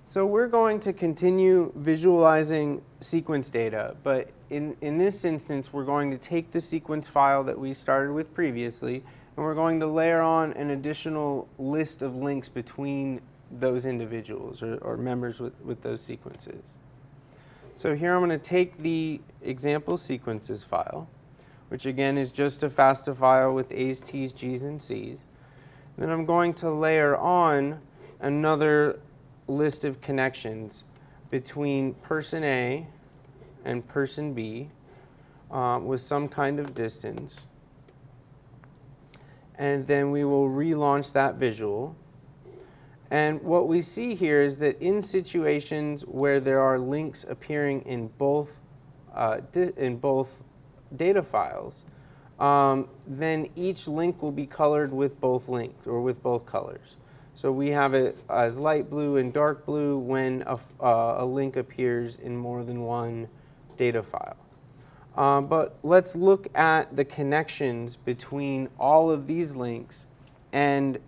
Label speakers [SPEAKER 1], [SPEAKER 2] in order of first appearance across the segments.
[SPEAKER 1] So we're going to continue visualizing sequence data, but in this instance, we're going to take the sequence file that we started with previously, and we're going to layer on an additional list of links between those individuals or members with those sequences. So here I'm going to take the example sequences file, which again is just a FASTA file with A's, T's, G's, and C's. Then I'm going to layer on another list of connections between person A and person B with some kind of distance. And then we will relaunch that visual. And what we see here is that in situations where there are links appearing in both data files, then each link will be colored with both links or with both colors. So we have it as light blue and dark blue when a link appears in more than one data file. But let's look at the connections between all of these links and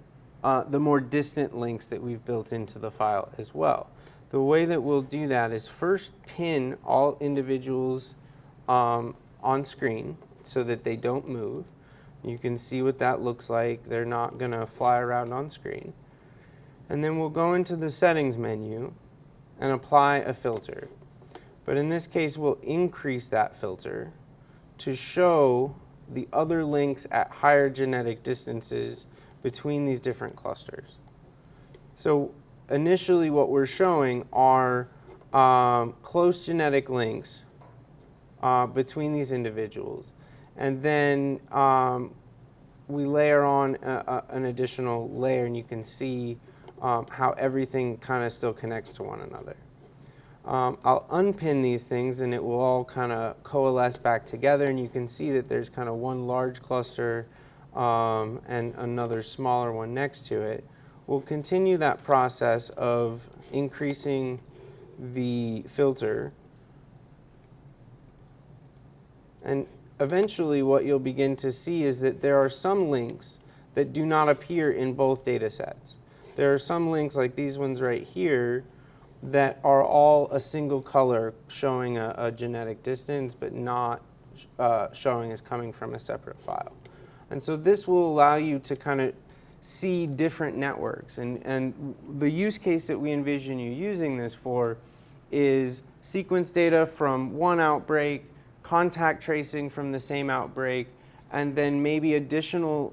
[SPEAKER 1] the more distant links that we've built into the file as well. The way that we'll do that is first pin all individuals on screen so that they don't move. You can see what that looks like. They're not going to fly around on screen. And then we'll go into the settings menu and apply a filter. But in this case, we'll increase that filter to show the other links at higher genetic distances between these different clusters. So initially what we're showing are close genetic links between these individuals. And then we layer on an additional layer, and you can see how everything kind of still connects to one another. I'll unpin these things and it will all kind of coalesce back together, and you can see that there's kind of one large cluster and another smaller one next to it. We'll continue that process of increasing the filter, and eventually what you'll begin to see is that there are some links that do not appear in both data sets. There are some links like these ones right here that are all a single color showing a genetic distance but not showing as coming from a separate file. And so this will allow you to kind of see different networks. And the use case that we envision you using this for is sequence data from one outbreak, contact tracing from the same outbreak, and then maybe additional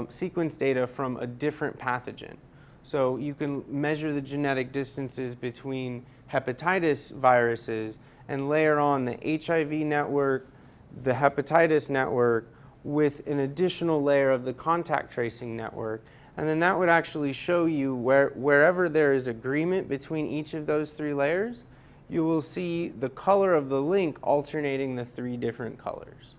[SPEAKER 1] sequence data from a different pathogen. So you can measure the genetic distances between hepatitis viruses and layer on the HIV network, the hepatitis network, with an additional layer of the contact tracing network. And then that would actually show you wherever there is agreement between each of those three layers, you will see the color of the link alternating the three different colors.